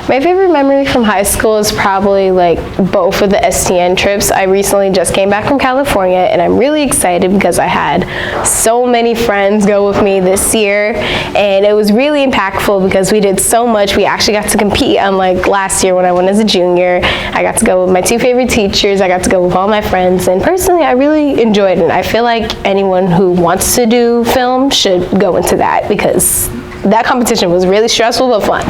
My favorite memory from high school is probably like both of the STN trips. I recently just came back from California and I'm really excited because I had so many friends go with me this year, and it was really impactful because we did so much. We actually got to compete, unlike last year when I went as a junior. I got to go with my two favorite teachers, I got to go with all my friends, and personally I really enjoyed it. I feel like anyone who wants to do film should go into that because that competition was really stressful but fun.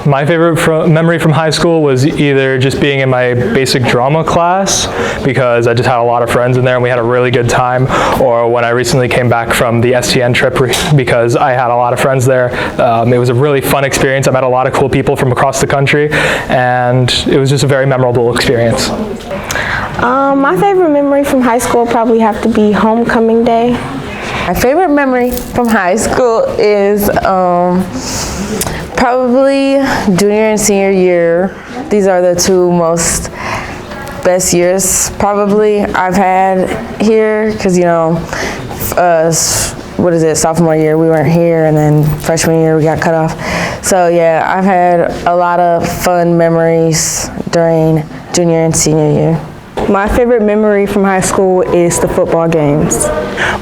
My favorite memory from high school was either just being in my basic drama class because I just had a lot of friends in there and we had a really good time, or when I recently came back from the STN trip because I had a lot of friends there. It was a really fun experience. I met a lot of cool people from across the country and it was just a very memorable experience. My favorite memory from high school probably have to be homecoming day. My favorite memory from high school is probably junior and senior year. These are the two most best years probably I've had here because, you know, sophomore year we weren't here, and then freshman year we got cut off. So yeah, I've had a lot of fun memories during junior and senior year. My favorite memory from high school is the football games.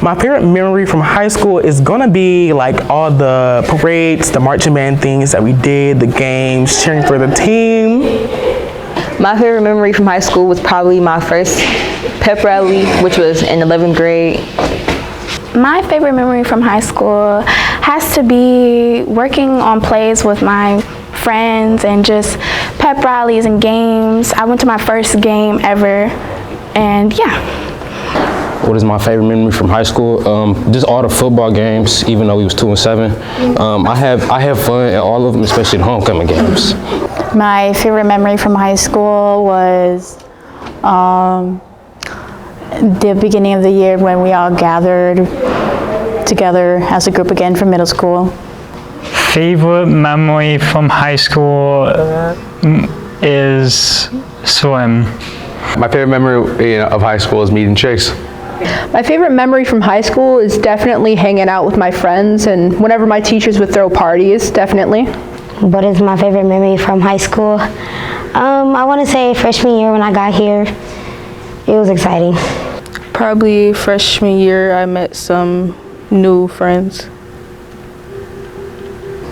My favorite memory from high school is gonna be like all the parades, the marching band things that we did, the games, cheering for the team. My favorite memory from high school was probably my first pep rally, which was in 11th grade. My favorite memory from high school has to be working on plays with my friends and just pep rallies and games. I went to my first game ever, and yeah. What is my favorite memory from high school? Just all the football games, even though we was 2-7. I have fun at all of them, especially the homecoming games. My favorite memory from high school was the beginning of the year when we all gathered together as a group again from middle school. Favorite memory from high school is swim. My favorite memory of high school is meeting chicks. My favorite memory from high school is definitely hanging out with my friends and whenever my teachers would throw parties, definitely. What is my favorite memory from high school? I want to say freshman year when I got here. It was exciting. Probably freshman year I met some new friends.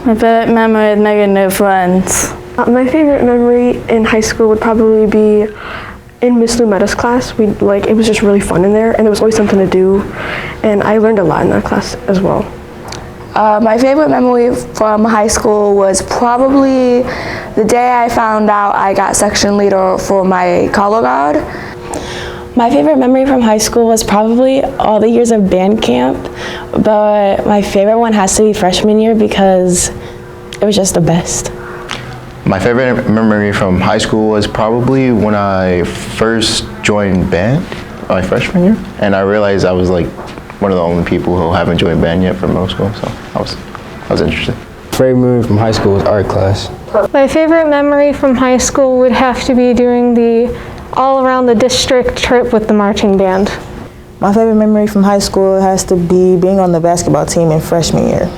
My favorite memory is making new friends. My favorite memory in high school would probably be in Miss Lumetta's class. It was just really fun in there, and there was always something to do, and I learned a lot in that class as well. My favorite memory from high school was probably the day I found out I got section leader for my color guard. My favorite memory from high school was probably all the years of band camp, but my favorite one has to be freshman year because it was just the best. My favorite memory from high school was probably when I first joined band, my freshman year, and I realized I was like one of the only people who haven't joined band yet from middle school, so I was interested. Favorite memory from high school was art class. My favorite memory from high school would have to be doing the all around the district trip with the marching band. My favorite memory from high school has to be being on the basketball team in freshman year.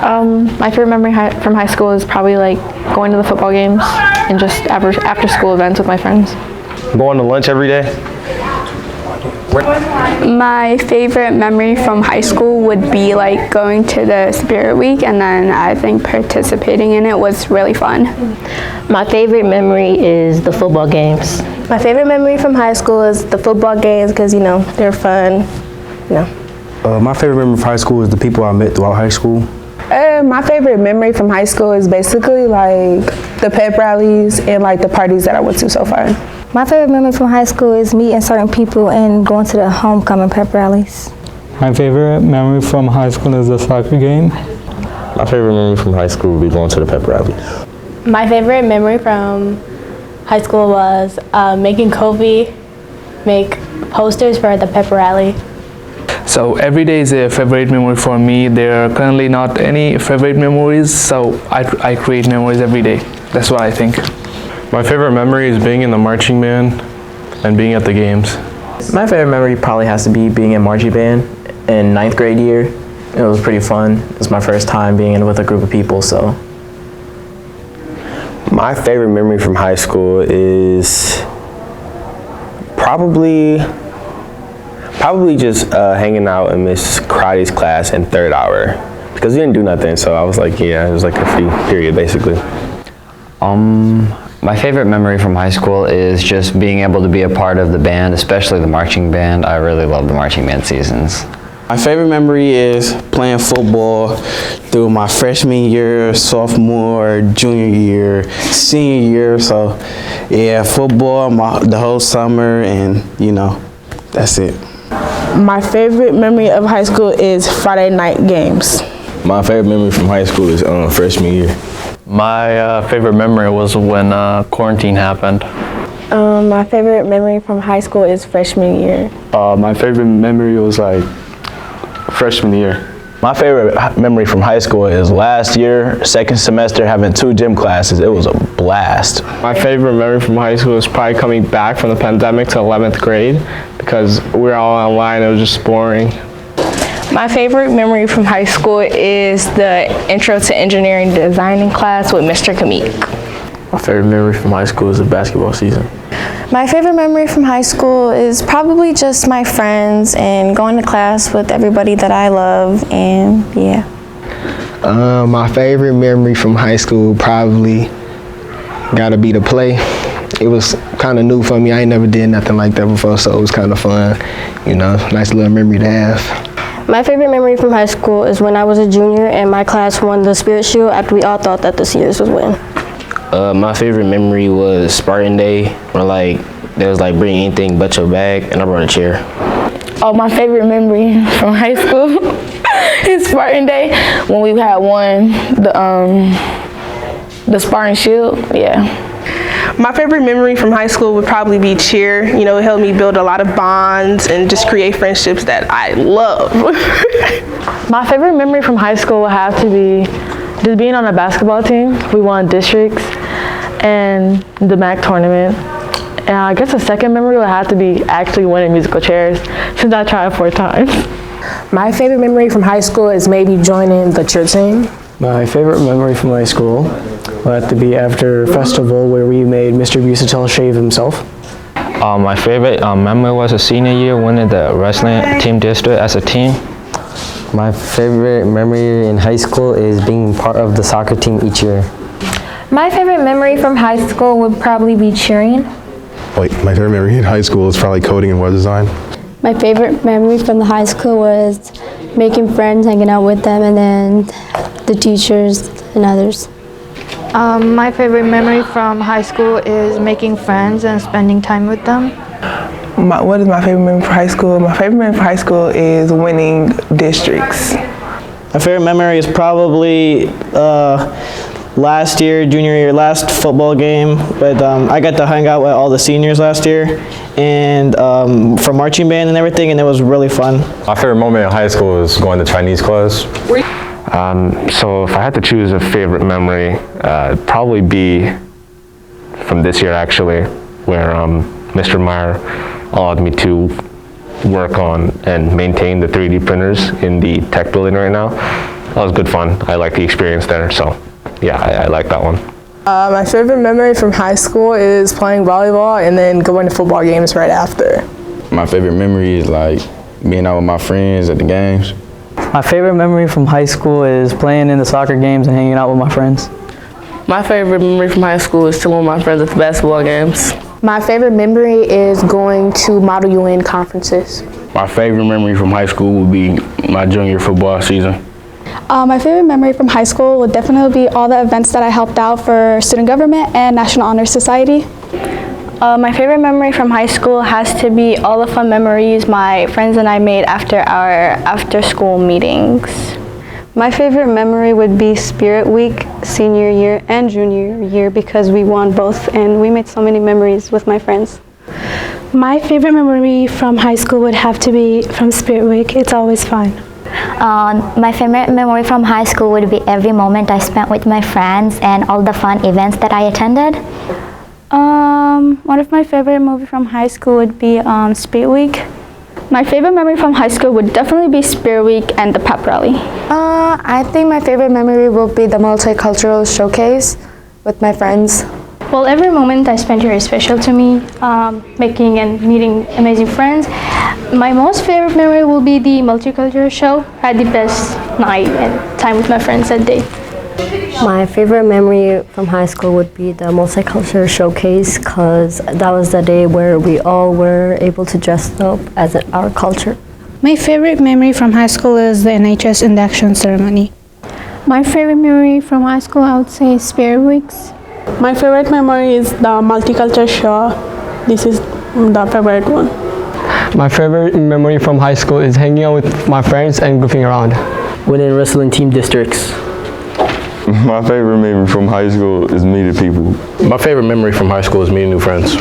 My favorite memory from high school is probably like going to the football games and just after school events with my friends. Going to lunch every day. My favorite memory from high school would be like going to the Spirit Week, and then I think participating in it was really fun. My favorite memory is the football games. My favorite memory from high school is the football games because, you know, they're fun. My favorite memory from high school is the people I met throughout high school. My favorite memory from high school is basically like the pep rallies and like the parties that I went to so far. My favorite memory from high school is meeting certain people and going to the homecoming pep rallies. My favorite memory from high school is the soccer game. My favorite memory from high school would be going to the pep rallies. My favorite memory from high school was making Kobe make posters for the pep rally. So every day is a favorite memory for me. There are currently not any favorite memories, so I create memories every day. That's what I think. My favorite memory is being in the marching band and being at the games. My favorite memory probably has to be being in marching band in 9th grade year. It was pretty fun. It was my first time being in with a group of people, so. My favorite memory from high school is probably just hanging out in Miss Karate's class in third hour because we didn't do nothing. So I was like, yeah, it was like a free period basically. My favorite memory from high school is just being able to be a part of the band, especially the marching band. I really love the marching band seasons. My favorite memory is playing football through my freshman year, sophomore, junior year, senior year. So yeah, football the whole summer, and you know, that's it. My favorite memory of high school is Friday night games. My favorite memory from high school is freshman year. My favorite memory was when quarantine happened. My favorite memory from high school is freshman year. My favorite memory was like freshman year. My favorite memory from high school is last year, second semester, having 2 gym classes. It was a blast. My favorite memory from high school is probably coming back from the pandemic to 11th grade because we were all online. It was just boring. My favorite memory from high school is the Intro to Engineering Designing class with Mr. Kamik. My favorite memory from high school is the basketball season. My favorite memory from high school is probably just my friends and going to class with everybody that I love, and yeah. My favorite memory from high school probably gotta be the play. It was kind of new for me. I ain't never did nothing like that before, so it was kind of fun. You know, nice little memory to have. My favorite memory from high school is when I was a junior and my class won the Spirit Shield after we all thought that the seniors would win. My favorite memory was Spartan Day, where like there was like bring anything but your bag, and I brought a chair. Oh, my favorite memory from high school is Spartan Day when we had won the Spartan Shield. Yeah. My favorite memory from high school would probably be cheer. You know, it helped me build a lot of bonds and just create friendships that I love. My favorite memory from high school would have to be just being on a basketball team. We won districts and the MAC tournament. And I guess the second memory would have to be actually winning musical chairs since I tried 4 times. My favorite memory from high school is maybe joining the cheer team. My favorite memory from high school will have to be after festival where we made Mr. Busatel shave himself. My favorite memory was a senior year winning the wrestling team district as a team. My favorite memory in high school is being part of the soccer team each year. My favorite memory from high school would probably be cheering. My favorite memory in high school is probably coding and web design. My favorite memory from the high school was making friends, hanging out with them, and then the teachers and others. My favorite memory from high school is making friends and spending time with them. What is my favorite memory for high school? My favorite memory for high school is winning districts. My favorite memory is probably last year, junior year, last football game. But I got to hang out with all the seniors last year, and for marching band and everything, and it was really fun. My favorite moment in high school was going to Chinese class. So if I had to choose a favorite memory, it'd probably be from this year actually, where Mr. Meyer allowed me to work on and maintain the 3D printers in the tech building right now. That was good fun. I like the experience there, so yeah, I like that one. My favorite memory from high school is playing volleyball and then going to football games right after. My favorite memory is like being out with my friends at the games. My favorite memory from high school is playing in the soccer games and hanging out with my friends. My favorite memory from high school is chilling with my friends at the basketball games. My favorite memory is going to Model UN conferences. My favorite memory from high school would be my junior football season. My favorite memory from high school would definitely be all the events that I helped out for Student Government and National Honor Society. My favorite memory from high school has to be all the fun memories my friends and I made after our after-school meetings. My favorite memory would be Spirit Week, senior year and junior year, because we won both and we made so many memories with my friends. My favorite memory from high school would have to be from Spirit Week. It's always fun. My favorite memory from high school would be every moment I spent with my friends and all the fun events that I attended. One of my favorite movies from high school would be Spirit Week. My favorite memory from high school would definitely be Spirit Week and the pep rally. I think my favorite memory will be the multicultural showcase with my friends. Well, every moment I spent here is special to me, making and meeting amazing friends. My most favorite memory will be the multicultural show. I had the best night and time with my friends that day. My favorite memory from high school would be the multicultural showcase, because that was the day where we all were able to dress up as our culture. My favorite memory from high school is the NHS induction ceremony. My favorite memory from high school, I would say, is Spirit Weeks. My favorite memory is the multicultural show. This is the favorite one. My favorite memory from high school is hanging out with my friends and goofing around. Winning wrestling team districts. My favorite memory from high school is meeting people. My favorite memory from high school is meeting new friends.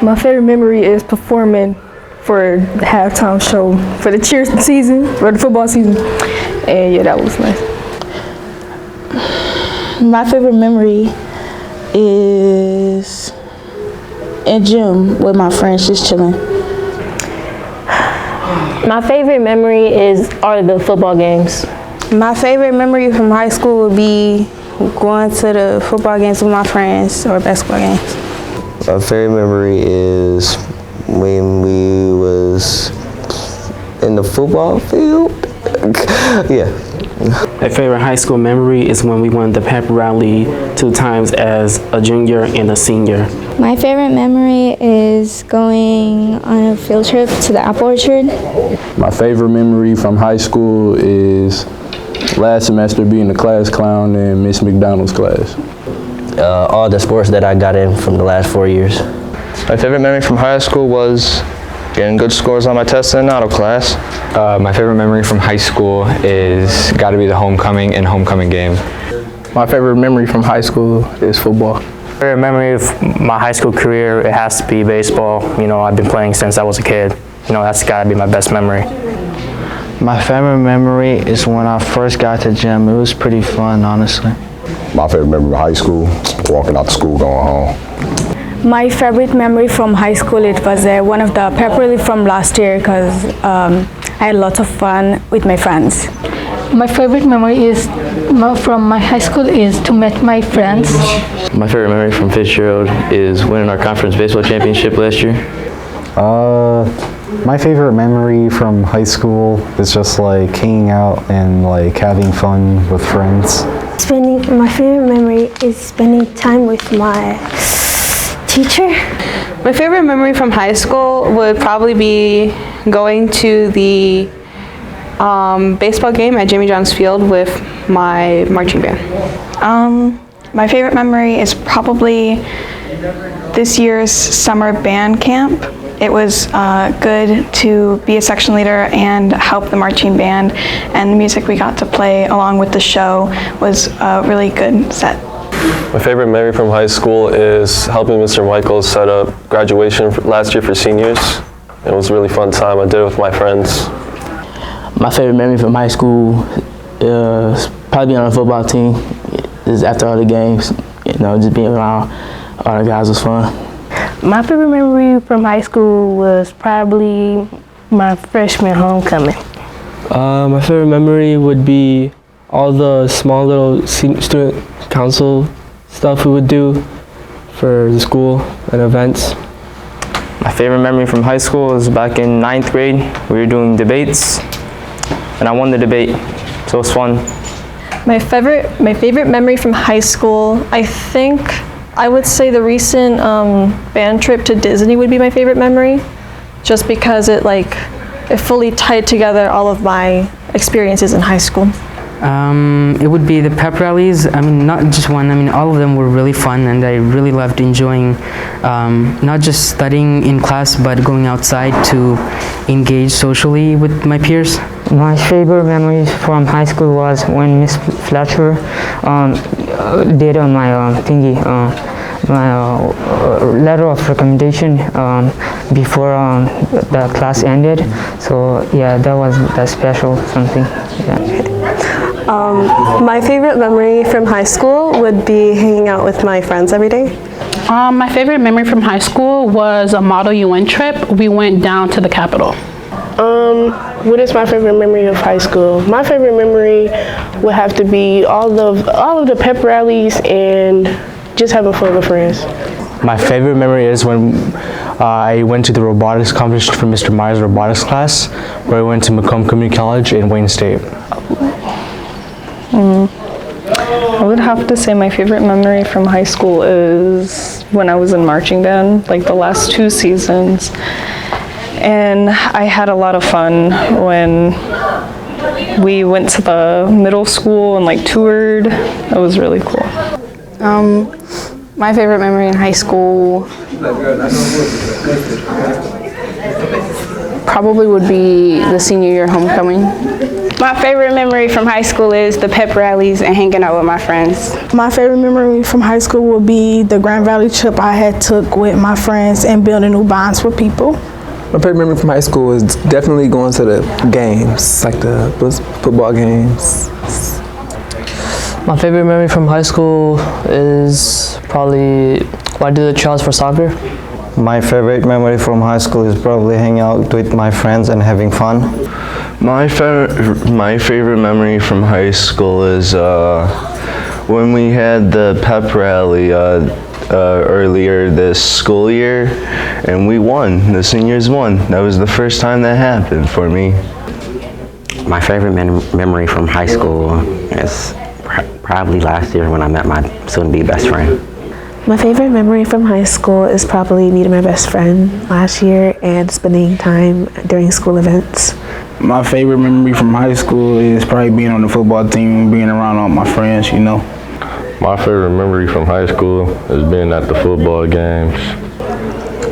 My favorite memory is performing for the halftime show for the cheer season, for the football season. And yeah, that was nice. My favorite memory is in gym with my friends just chilling. My favorite memory are the football games. My favorite memory from high school would be going to the football games with my friends or basketball games. My favorite memory is when we was in the football field. Yeah. My favorite high school memory is when we won the pep rally 2 times as a junior and a senior. My favorite memory is going on a field trip to the apple orchard. My favorite memory from high school is last semester being the class clown in Miss McDonald's class. All the sports that I got in from the last 4 years. My favorite memory from high school was getting good scores on my tests in auto class. My favorite memory from high school is got to be the homecoming and homecoming game. My favorite memory from high school is football. Favorite memory of my high school career, it has to be baseball. You know, I've been playing since I was a kid. You know, that's got to be my best memory. My favorite memory is when I first got to gym. It was pretty fun, honestly. My favorite memory of high school, walking out to school, going home. My favorite memory from high school, it was one of the pep rally from last year because I had lots of fun with my friends. My favorite memory from my high school is to meet my friends. My favorite memory from Fitzgerald is winning our conference baseball championship last year. My favorite memory from high school is just like hanging out and like having fun with friends. My favorite memory is spending time with my teacher. My favorite memory from high school would probably be going to the baseball game at Jimmy John's Field with my marching band. My favorite memory is probably this year's summer band camp. It was good to be a section leader and help the marching band, and the music we got to play along with the show was a really good set. My favorite memory from high school is helping Mr. Michaels set up graduation last year for seniors. It was a really fun time. I did it with my friends. My favorite memory from high school is probably being on the football team. Just after all the games, you know, just being around all the guys was fun. My favorite memory from high school was probably my freshman homecoming. My favorite memory would be all the small little student council stuff we would do for the school and events. My favorite memory from high school was back in 9th grade. We were doing debates, and I won the debate, so it was fun. My favorite memory from high school, I think I would say the recent band trip to Disney would be my favorite memory, just because it fully tied together all of my experiences in high school. It would be the pep rallies. I mean, not just one. I mean, all of them were really fun, and I really loved enjoying not just studying in class, but going outside to engage socially with my peers. My favorite memory from high school was when Miss Fletcher did my thingy, my letter of recommendation before the class ended. So yeah, that was that special something. Yeah. My favorite memory from high school would be hanging out with my friends every day. My favorite memory from high school was a Model UN trip. We went down to the Capitol. What is my favorite memory of high school? My favorite memory would have to be all of the pep rallies and just having fun with friends. My favorite memory is when I went to the robotics competition for Mr. Myers' robotics class, where I went to Macomb Community College in Wayne State. I would have to say my favorite memory from high school is when I was in marching band, like the last 2 seasons. And I had a lot of fun when we went to the middle school and like toured. It was really cool. My favorite memory in high school probably would be the senior year homecoming. My favorite memory from high school is the pep rallies and hanging out with my friends. My favorite memory from high school would be the Grand Valley trip I had took with my friends and building new bonds with people. My favorite memory from high school is definitely going to the games, like the football games. My favorite memory from high school is probably when I did the trials for soccer. My favorite memory from high school is probably hanging out with my friends and having fun. My favorite memory from high school is when we had the pep rally earlier this school year, and we won. The seniors won. That was the first time that happened for me. My favorite memory from high school is probably last year when I met my soon-to-be best friend. My favorite memory from high school is probably meeting my best friend last year and spending time during school events. My favorite memory from high school is probably being on the football team and being around all my friends, you know. My favorite memory from high school is being at the football games.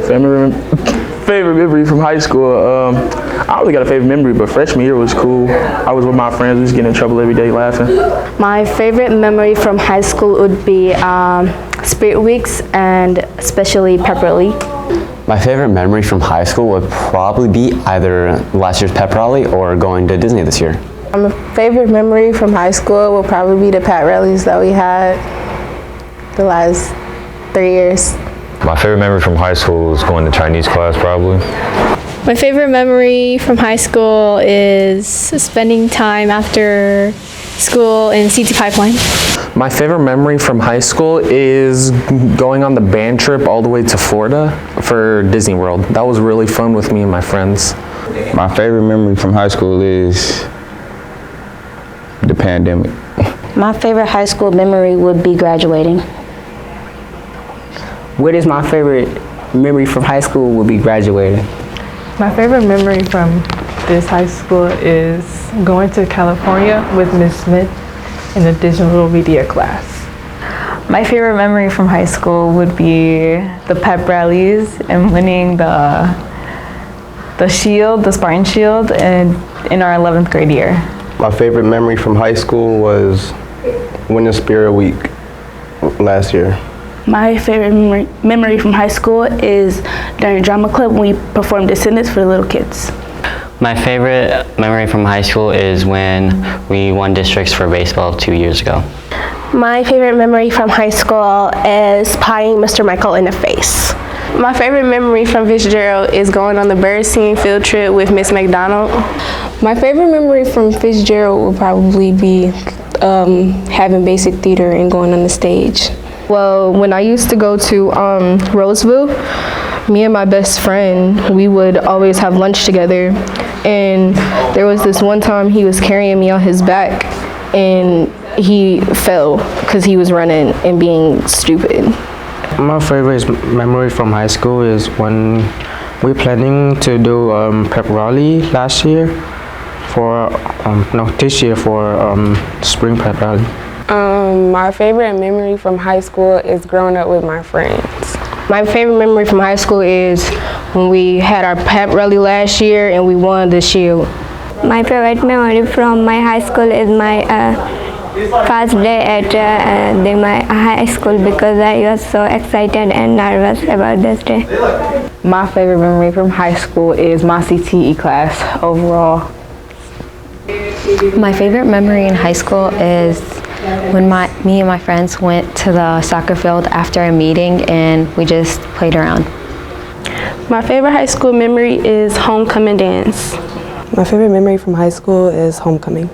Favorite memory from high school, I don't really got a favorite memory, but freshman year was cool. I was with my friends, we was getting in trouble every day laughing. My favorite memory from high school would be Spirit Weeks and especially pep rally. My favorite memory from high school would probably be either last year's pep rally or going to Disney this year. My favorite memory from high school will probably be the pep rallies that we had the last 3 years. My favorite memory from high school is going to Chinese class, probably. My favorite memory from high school is spending time after school in CT Pipeline. My favorite memory from high school is going on the band trip all the way to Florida for Disney World. That was really fun with me and my friends. My favorite memory from high school is the pandemic. My favorite high school memory would be graduating. What is my favorite memory from high school would be graduating. My favorite memory from this high school is going to California with Ms. Smith in the digital media class. My favorite memory from high school would be the pep rallies and winning the shield, the Spartan Shield, and in our 11th grade year. My favorite memory from high school was winning Spirit Week last year. My favorite memory from high school is during drama club when we performed Descendants for the little kids. My favorite memory from high school is when we won districts for baseball 2 years ago. My favorite memory from high school is pieing Mr. Michael in the face. My favorite memory from Fitzgerald is going on the bird seeing field trip with Miss McDonald. My favorite memory from Fitzgerald would probably be having basic theater and going on the stage. Well, when I used to go to Roseville, me and my best friend, we would always have lunch together. And there was this one time he was carrying me on his back and he fell because he was running and being stupid. My favorite memory from high school is when we're planning to do pep rally last year this year for spring pep rally. My favorite memory from high school is growing up with my friends. My favorite memory from high school is when we had our pep rally last year and we won the shield. My favorite memory from my high school is my first day at my high school because I was so excited and nervous about this day. My favorite memory from high school is my CTE class overall. My favorite memory in high school is when me and my friends went to the soccer field after a meeting and we just played around. My favorite high school memory is homecoming dance. My favorite memory from high school is homecoming.